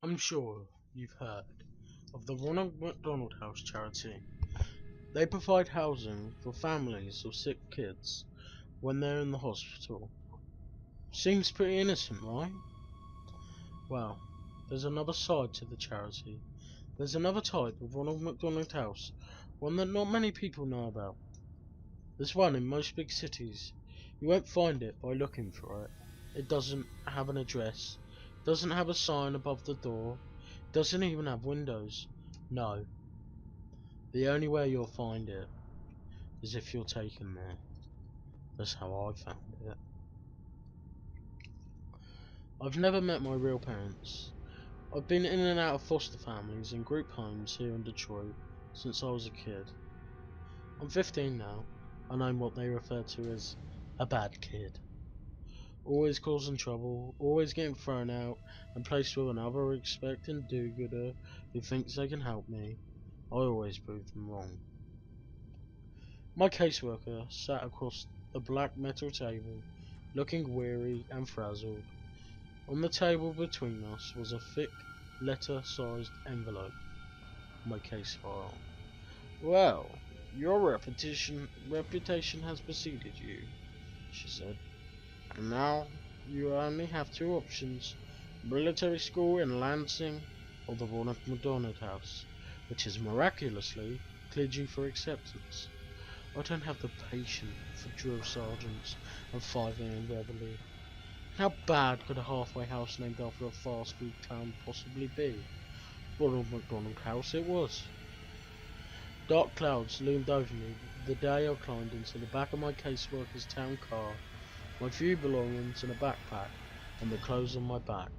I'm sure you've heard of the Ronald McDonald House charity. They provide housing for families of sick kids when they're in the hospital. Seems pretty innocent, right? Well, there's another side to the charity. There's another type of Ronald McDonald House, one that not many people know about. There's one in most big cities. You won't find it by looking for it. It doesn't have an address, doesn't have a sign above the door, doesn't even have windows. No, the only way you'll find it is if you're taken there. That's how I found it. I've never met my real parents. I've been in and out of foster families and group homes here in Detroit since I was a kid. I'm 15 now, and I'm what they refer to as a bad kid. Always causing trouble, always getting thrown out and placed with another expectant do-gooder who thinks they can help me. I always prove them wrong. My caseworker sat across the black metal table, looking weary and frazzled. On the table between us was a thick, letter-sized envelope. My case file. "Well, your reputation has preceded you," she said. "And now you only have two options: military school in Lansing or the Ronald McDonald House, which has miraculously cleared you for acceptance. I don't have the patience for drill sergeants and 5 a.m. reveille. How bad could a halfway house named after a fast food clown possibly be? Ronald McDonald House it was." Dark clouds loomed over me the day I climbed into the back of my caseworker's town car, my few belongings in a backpack, and the clothes on my back.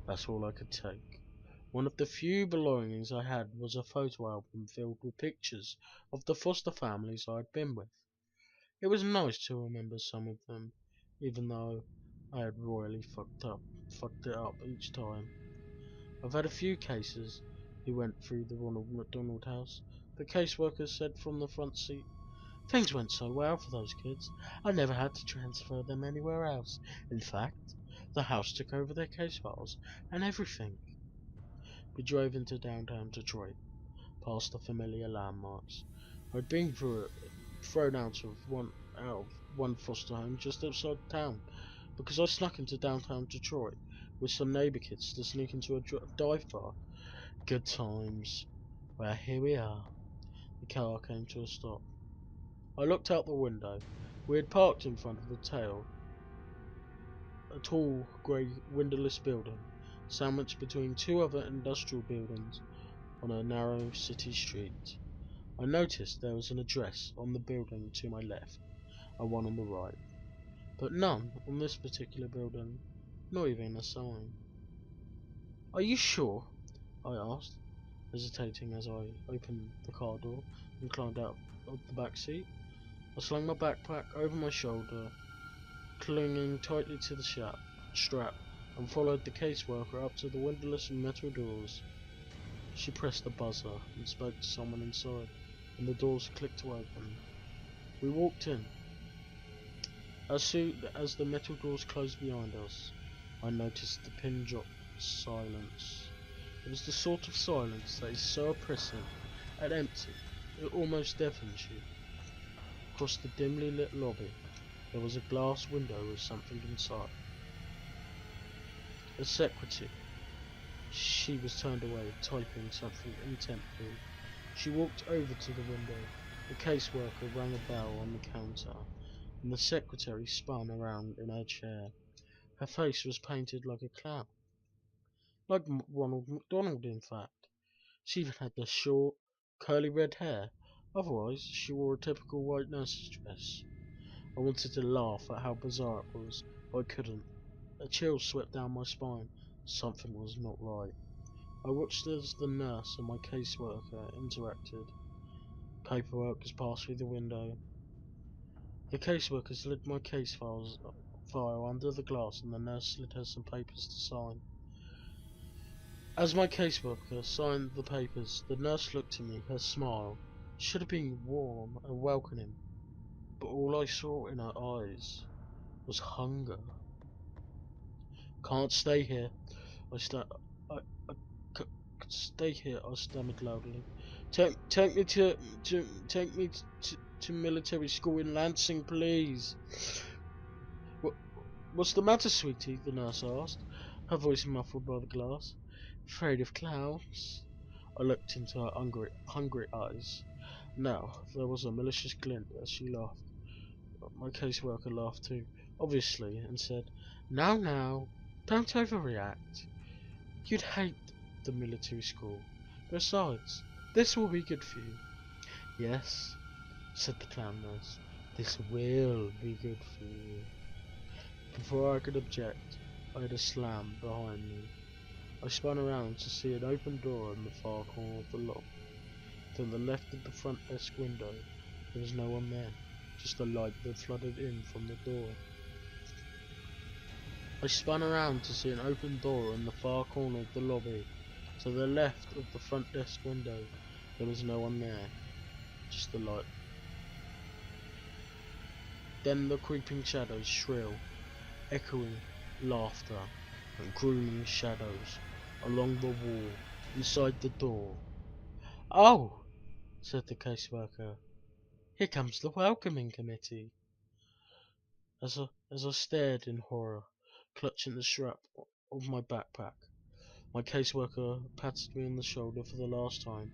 That's all I could take. One of the few belongings I had was a photo album filled with pictures of the foster families I had been with. It was nice to remember some of them, even though I had royally fucked it up each time. I've had a few cases who went through the Ronald McDonald House. The caseworker said from the front seat, "Things went so well for those kids, I never had to transfer them anywhere else. In fact, the house took over their case files and everything." We drove into downtown Detroit, past the familiar landmarks. I'd been thrown out of one foster home just outside town because I snuck into downtown Detroit with some neighbor kids to sneak into a dive bar. Good times. Well, here we are. The car came to a stop. I looked out the window. We had parked in front of a tall grey windowless building, sandwiched between two other industrial buildings on a narrow city street. I noticed there was an address on the building to my left and one on the right, but none on this particular building, not even a sign. "Are you sure?" I asked, hesitating as I opened the car door and climbed out of the back seat. I slung my backpack over my shoulder, clinging tightly to the strap, and followed the caseworker up to the windowless metal doors. She pressed the buzzer and spoke to someone inside, and the doors clicked to open. We walked in. As soon as the metal doors closed behind us, I noticed the pin drop silence. It was the sort of silence that is so oppressive and empty it almost deafens you. Across the dimly lit lobby, there was a glass window with something inside. A secretary. She was turned away, typing something intently. She walked over to the window. The caseworker rang a bell on the counter, and the secretary spun around in her chair. Her face was painted like a clown. Like Ronald McDonald, in fact. She even had the short, curly red hair. Otherwise, she wore a typical white nurse's dress. I wanted to laugh at how bizarre it was, but I couldn't. A chill swept down my spine. Something was not right. I watched as the nurse and my caseworker interacted. Paperwork was passed through the window. The caseworker slid my file under the glass and the nurse slid her some papers to sign. As my caseworker signed the papers, the nurse looked at me. Her smile should have been warm and welcoming, but all I saw in her eyes was hunger. "Can't stay here. I, sta- I Stay here, I stammered loudly. Take me take me to military school in Lansing, please. What, what's the matter, sweetie? The nurse asked, her voice muffled by the glass. Afraid of clowns? I looked into her hungry eyes. Now, there was a malicious glint as she laughed. My caseworker laughed too, obviously, and said, now, don't overreact. You'd hate the military school. Besides, this will be good for you. Yes, said the clown nurse, this will be good for you. Before I could object, I heard a slam behind me. I spun around to see an open door in the far corner of the lobby. To the left of the front desk window, there was no one there, just a light that flooded in from the door. I spun around to see an open door in the far corner of the lobby. To the left of the front desk window, there was no one there, just the light. Then the creeping shadows shrill, echoing laughter and grooming shadows along the wall inside the door. Oh, said the caseworker, here comes the welcoming committee. As I stared in horror, clutching the strap of my backpack, my caseworker patted me on the shoulder for the last time.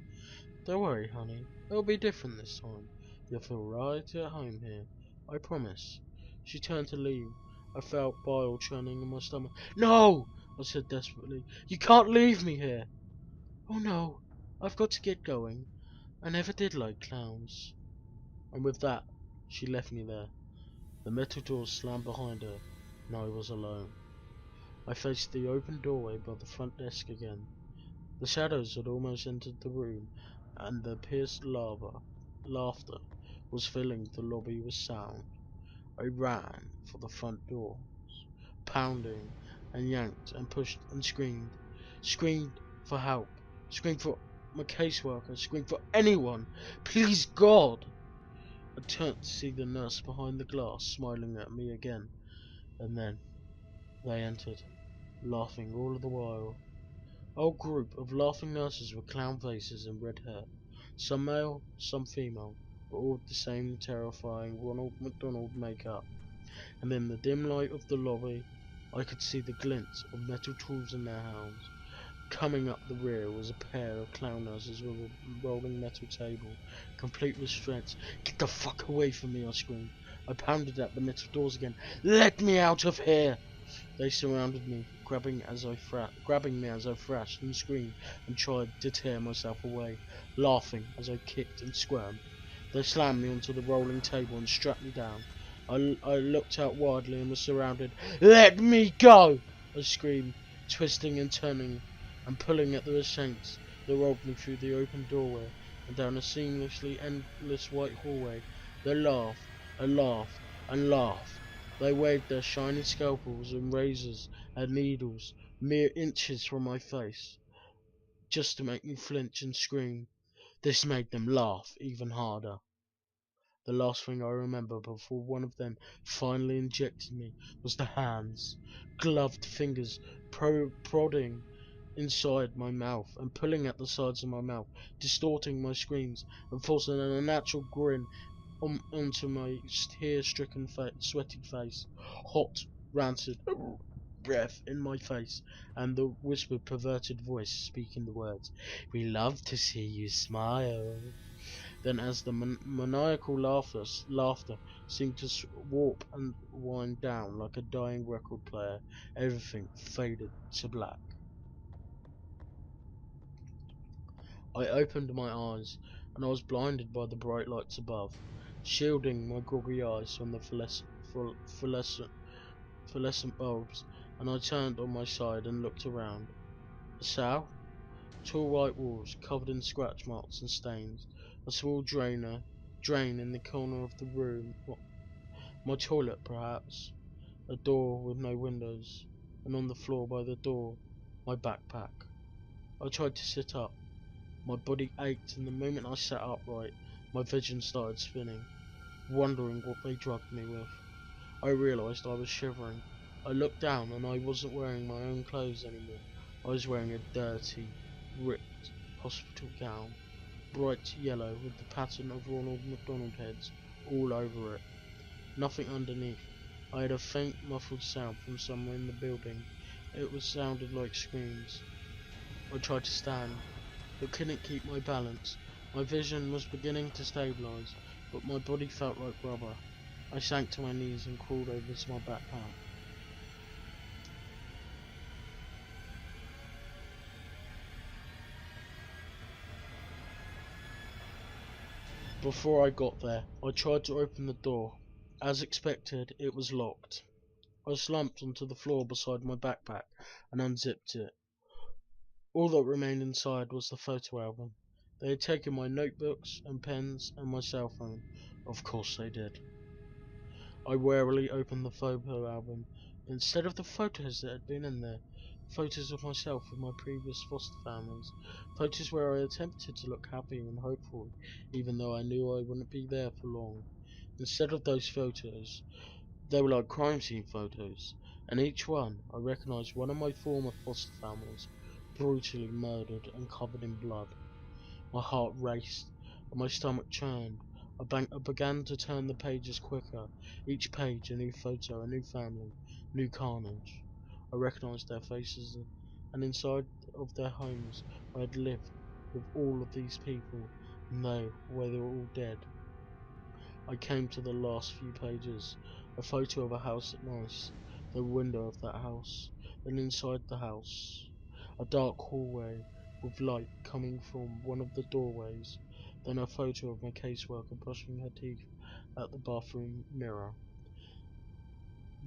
Don't worry, honey, it'll be different this time. You'll feel right at home here, I promise. She turned to leave. I felt bile churning in my stomach. No! I said desperately. You can't leave me here! Oh no, I've got to get going. I never did like clowns. And with that, she left me there. The metal door slammed behind her, and I was alone. I faced the open doorway by the front desk again. The shadows had almost entered the room, and the pierced laughter was filling the lobby with sound. I ran for the front door, pounding and yanked and pushed and screamed. Screamed for help. Screamed for my caseworker. Screamed for anyone. Please, God! I turned to see the nurse behind the glass smiling at me again. And then they entered, laughing all the while. A whole group of laughing nurses with clown faces and red hair. Some male, some female, but all with the same terrifying Ronald McDonald makeup. And in the dim light of the lobby, I could see the glint of metal tools in their hands. Coming up the rear was a pair of clown nurses with a rolling metal table, complete with strength. Get the fuck away from me, I screamed. I pounded at the metal doors again. Let me out of here! They surrounded me, grabbing me as I thrashed and screamed and tried to tear myself away, laughing as I kicked and squirmed. They slammed me onto the rolling table and strapped me down. I looked out wildly and was surrounded. Let me go! I screamed, twisting and turning and pulling at the restraints that rolled me through the open doorway and down a seamlessly endless white hallway. They laughed and laughed and laughed. They waved their shiny scalpels and razors and needles mere inches from my face, just to make me flinch and scream. This made them laugh even harder. The last thing I remember before one of them finally injected me was the hands, gloved fingers prodding inside my mouth and pulling at the sides of my mouth, distorting my screams and forcing an unnatural grin onto my tear-stricken sweaty face. Hot, rancid breath in my face, and the whispered, perverted voice speaking the words, "We love to see you smile." Then as the maniacal laughter seemed to warp and wind down like a dying record player, everything faded to black. I opened my eyes, and I was blinded by the bright lights above, shielding my groggy eyes from the fluorescent bulbs, and I turned on my side and looked around. A cell? Tall white walls covered in scratch marks and stains, a small drain in the corner of the room, my toilet perhaps, a door with no windows, and on the floor by the door, my backpack. I tried to sit up. My body ached, and the moment I sat upright, my vision started spinning, wondering what they drugged me with. I realised I was shivering. I looked down, and I wasn't wearing my own clothes anymore. I was wearing a dirty, ripped hospital gown, bright yellow with the pattern of Ronald McDonald heads all over it. Nothing underneath. I had a faint muffled sound from somewhere in the building. It sounded like screams. I tried to stand, but couldn't keep my balance. My vision was beginning to stabilise, but my body felt like rubber. I sank to my knees and crawled over to my backpack. Before I got there, I tried to open the door. As expected, it was locked. I slumped onto the floor beside my backpack and unzipped it. All that remained inside was the photo album. They had taken my notebooks and pens and my cell phone. Of course they did. I warily opened the photo album. Instead of the photos that had been in there, photos of myself with my previous foster families, photos where I attempted to look happy and hopeful, even though I knew I wouldn't be there for long. Instead of those photos, they were like crime scene photos, and each one I recognised one of my former foster families, brutally murdered and covered in blood. My heart raced, and my stomach churned. I began to turn the pages quicker, each page a new photo, a new family, new carnage. I recognised their faces, and inside of their homes I had lived with all of these people, and they were all dead. I came to the last few pages, a photo of a house at night, the window of that house, then inside the house, a dark hallway with light coming from one of the doorways, then a photo of my caseworker brushing her teeth at the bathroom mirror,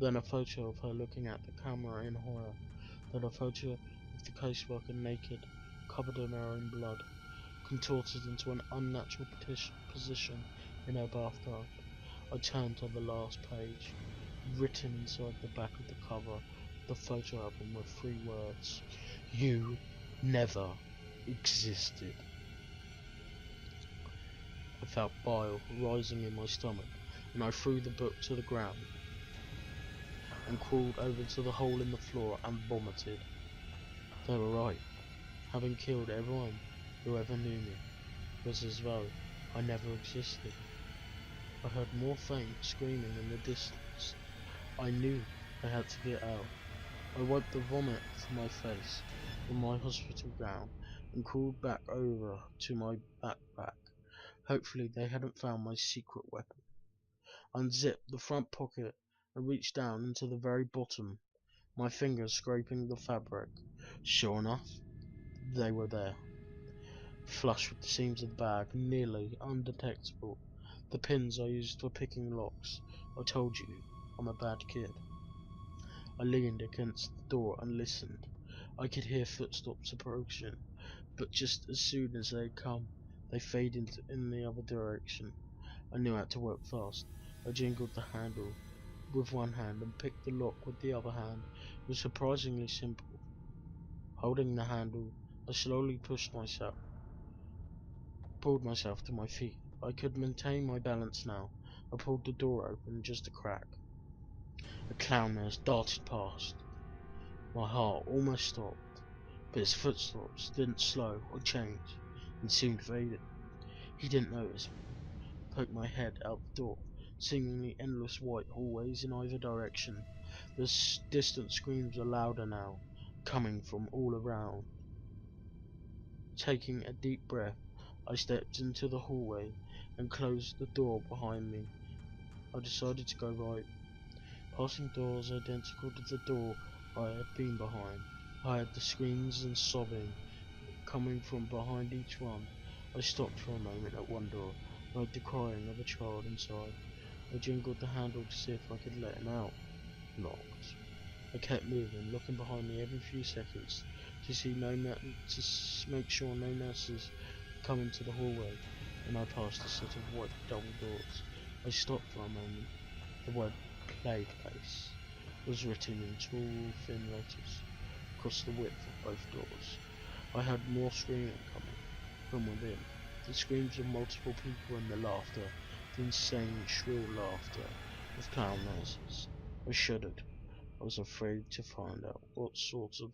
then a photo of her looking at the camera in horror, then a photo of the caseworker naked, covered in her own blood, contorted into an unnatural position in her bathtub. I turned to the last page. Written inside the back of the cover of the photo album were 3 words: "You never existed." I felt bile rising in my stomach, and I threw the book to the ground and crawled over to the hole in the floor and vomited. They were right. Having killed everyone who ever knew me was as though I never existed. I heard more faint screaming in the distance. I knew I had to get out. I wiped the vomit from my face with my hospital gown and crawled back over to my backpack. Hopefully they hadn't found my secret weapon. I unzipped the front pocket and reached down into the very bottom, my fingers scraping the fabric. Sure enough, they were there, flush with the seams of the bag, nearly undetectable. The pins I used for picking locks. I told you, I'm a bad kid. I leaned against the door and listened. I could hear footsteps approaching, but just as soon as they had come, they faded in the other direction. I knew how to work fast. I jingled the handle with one hand and picked the lock with the other hand. It was surprisingly simple. Holding the handle, I slowly pulled myself to my feet. I could maintain my balance now. I pulled the door open just a crack. A clown nurse darted past. My heart almost stopped, but his footsteps didn't slow or change, and soon faded. He didn't notice me. I poked my head out the door, seemingly endless white hallways in either direction. The distant screams were louder now, coming from all around. Taking a deep breath, I stepped into the hallway and closed the door behind me. I decided to go right, passing doors identical to the door I had been behind. I heard the screams and sobbing coming from behind each one. I stopped for a moment at one door, and heard the crying of a child inside. I jingled the handle to see if I could let him out. Locked. I kept moving, looking behind me every few seconds to make sure no nurses come into the hallway. Then I passed a set of white double doors. I stopped for a moment. The word "Play Place" was written in tall, thin letters across the width of both doors. I heard more screaming coming from within, the screams of multiple people and the laughter, the insane, shrill laughter of clown nurses. I shuddered. I was afraid to find out what sort of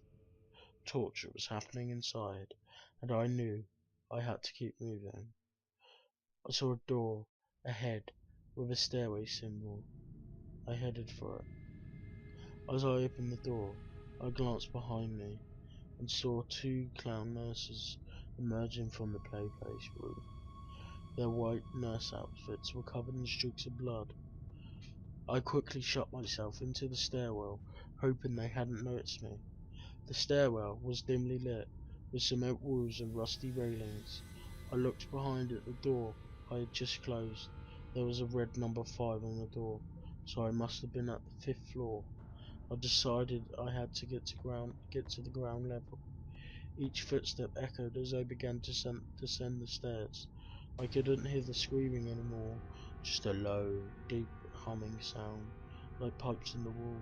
torture was happening inside, and I knew I had to keep moving. I saw a door ahead with a stairway symbol. I headed for it. As I opened the door, I glanced behind me and saw two clown nurses emerging from the play place room. Their white nurse outfits were covered in streaks of blood. I quickly shut myself into the stairwell, hoping they hadn't noticed me. The stairwell was dimly lit, with cement walls and rusty railings. I looked behind at the door I had just closed. There was a red number 5 on the door, so I must have been at the 5th floor. I decided I had to get to the ground level. Each footstep echoed as I began to descend the stairs. I couldn't hear the screaming anymore, just a low, deep humming sound, like pipes in the wall.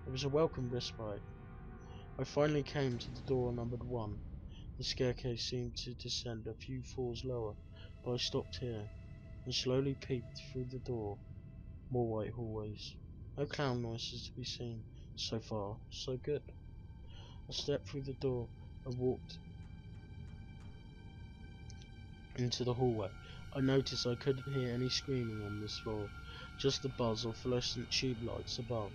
It was a welcome respite. I finally came to the door numbered 1. The staircase seemed to descend a few floors lower, but I stopped here, and slowly peeped through the door. More white hallways. No clown noises to be seen. So far, so good. I stepped through the door and walked into the hallway. I noticed I couldn't hear any screaming on this floor, just the buzz of fluorescent tube lights above.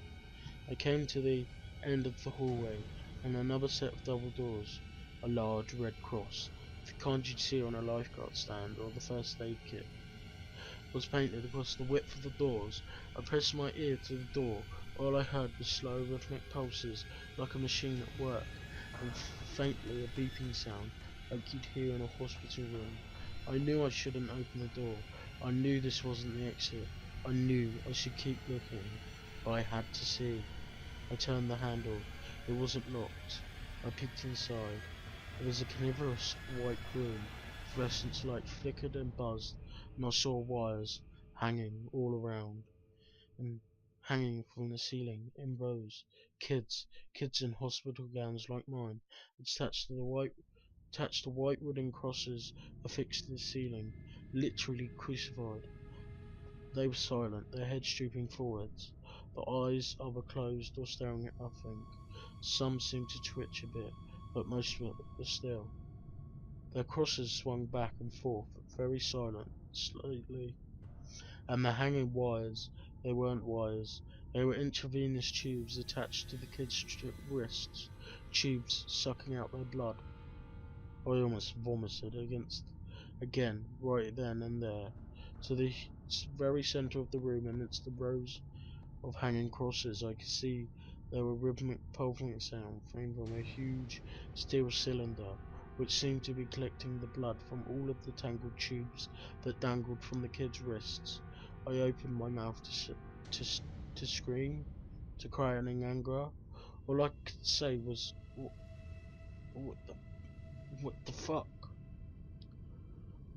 I came to the end of the hallway and another set of double doors. A large red cross, the kind you'd see on a lifeguard stand or the first aid kit, was painted across the width of the doors. I pressed my ear to the door. All I heard was slow rhythmic pulses like a machine at work, and faintly a beeping sound like you'd hear in a hospital room. I knew I shouldn't open the door. I knew this wasn't the exit. I knew I should keep looking, but I had to see. I turned the handle. It wasn't locked. I peeked inside. It was a carnivorous white room. Fluorescent light flickered and buzzed, and I saw wires hanging all around, and hanging from the ceiling in rows. Kids in hospital gowns like mine, attached to white wooden crosses affixed to the ceiling, literally crucified. They were silent, their heads drooping forwards, their eyes either closed or staring at nothing. Some seemed to twitch a bit, but most were still. Their crosses swung back and forth, very silent, slowly, and the hanging wires, they weren't wires, they were intravenous tubes attached to the kids' wrists, tubes sucking out their blood. I almost vomited again, right then and there, to the very centre of the room, amidst the rows of hanging crosses. I could see there were rhythmic pulsing sound coming from a huge steel cylinder, which seemed to be collecting the blood from all of the tangled tubes that dangled from the kids' wrists. I opened my mouth to scream, to cry in anger. All I could say was, what the, what the fuck?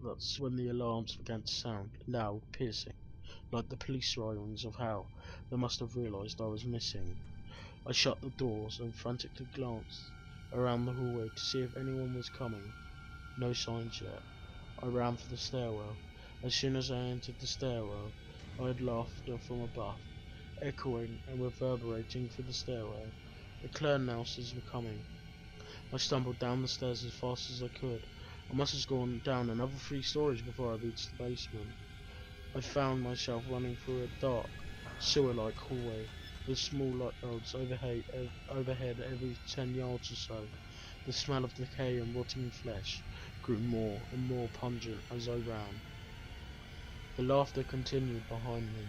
That's when the alarms began to sound, loud, piercing, like the police sirens of hell. They must have realised I was missing. I shut the doors and frantically glanced around the hallway to see if anyone was coming. No signs yet. I ran for the stairwell. As soon as I entered the stairwell, I heard laughter from above, echoing and reverberating through the stairwell. The clown nurses were coming. I stumbled down the stairs as fast as I could. I must have gone down another 3 stories before I reached the basement. I found myself running through a dark, sewer-like hallway with small light bulbs overhead every 10 yards or so. The smell of decay and rotting flesh grew more and more pungent as I ran. The laughter continued behind me.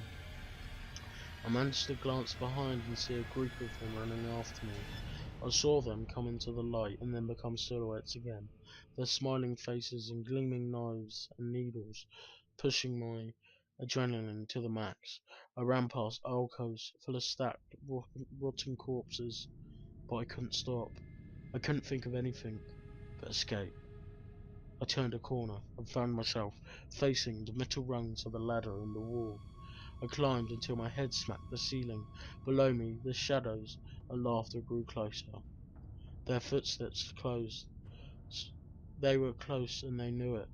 I managed to glance behind and see a group of them running after me. I saw them come into the light and then become silhouettes again, their smiling faces and gleaming knives and needles pushing my adrenaline to the max. I ran past alcoves full of stacked, rotting corpses, but I couldn't stop. I couldn't think of anything but escape. I turned a corner and found myself facing the metal rungs of a ladder in the wall. I climbed until my head smacked the ceiling. Below me, the shadows and laughter grew closer. Their footsteps closed. They were close and they knew it.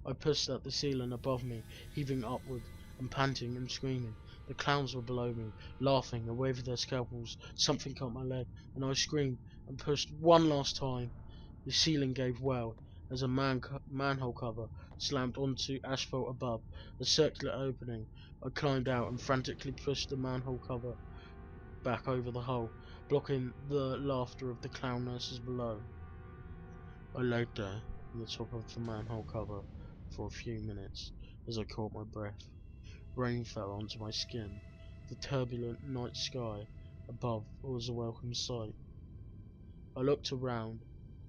I pushed at the ceiling above me, heaving upward and panting and screaming. The clowns were below me, laughing and waving their scalpels. Something cut my leg, and I screamed and pushed one last time. The ceiling gave well as a manhole cover slammed onto asphalt above a circular opening. I climbed out and frantically pushed the manhole cover back over the hole, blocking the laughter of the clown nurses below. I laid there on the top of the manhole cover for a few minutes as I caught my breath. Rain fell onto my skin. The turbulent night sky above was a welcome sight. I looked around.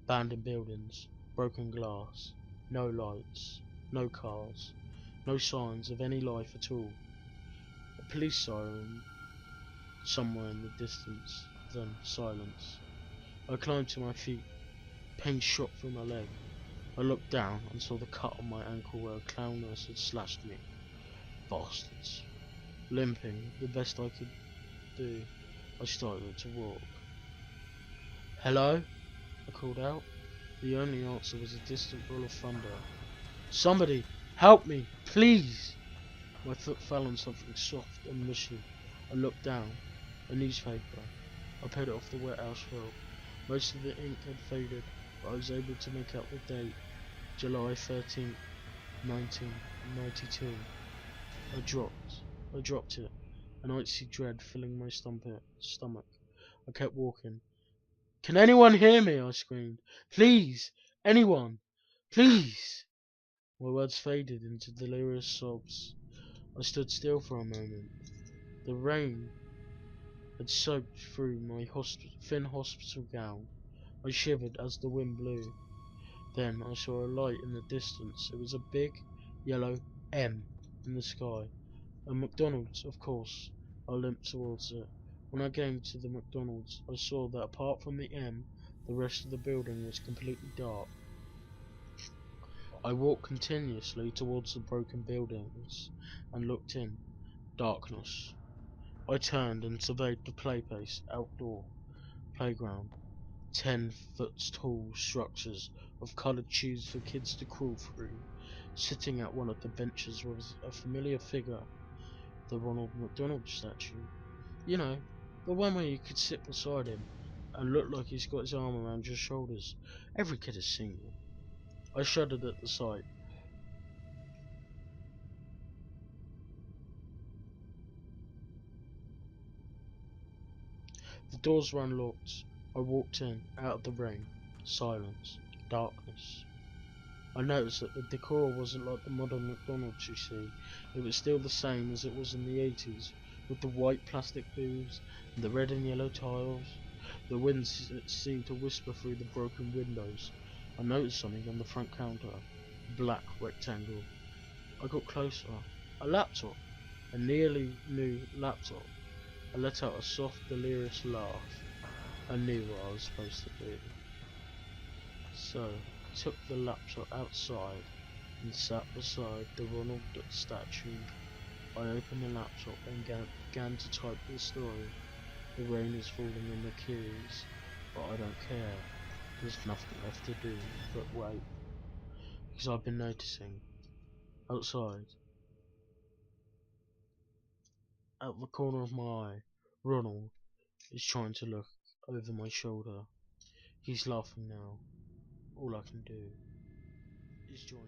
Abandoned buildings, broken glass, no lights, no cars, no signs of any life at all. A police siren somewhere in the distance, then silence. I climbed to my feet, pain shot through my leg. I looked down and saw the cut on my ankle where a clown nurse had slashed me. Bastards. Limping, the best I could do, I started to walk. "Hello?" I called out. The only answer was a distant roll of thunder. "Somebody, help me, please!" My foot fell on something soft and mushy. I looked down. A newspaper. I pulled it off the wet asphalt. Most of the ink had faded, but I was able to make out the date. July 13th, 1992. I dropped it, an icy dread filling my stomach. I kept walking. "Can anyone hear me?" I screamed. "Please! Anyone! Please!" My words faded into delirious sobs. I stood still for a moment. The rain had soaked through my thin hospital gown. I shivered as the wind blew. Then I saw a light in the distance. It was a big, yellow M in the sky. A McDonald's, of course. I limped towards it. When I came to the McDonald's, I saw that apart from the M, the rest of the building was completely dark. I walked continuously towards the broken buildings and looked in. Darkness. I turned and surveyed the outdoor playground. 10-foot tall structures of coloured tubes for kids to crawl through. Sitting at one of the benches was a familiar figure, the Ronald McDonald statue. You know, the one where you could sit beside him and look like he's got his arm around your shoulders. Every kid has seen it. I shuddered at the sight. The doors were unlocked. I walked in, out of the rain. Silence. Darkness. I noticed that the decor wasn't like the modern McDonald's you see. It was still the same as it was in the 80s, with the white plastic booths and the red and yellow tiles. The wind seemed to whisper through the broken windows. I noticed something on the front counter, a black rectangle. I got closer. A laptop. A nearly new laptop. I let out a soft, delirious laugh. I knew what I was supposed to do. So, I took the laptop outside and sat beside the Ronald statue. I opened the laptop and began to type the story. The rain is falling on the keys, but I don't care. There's nothing left to do but wait. Because I've been noticing, outside, out the corner of my eye, Ronald is trying to look over my shoulder. He's laughing now. All I can do is join.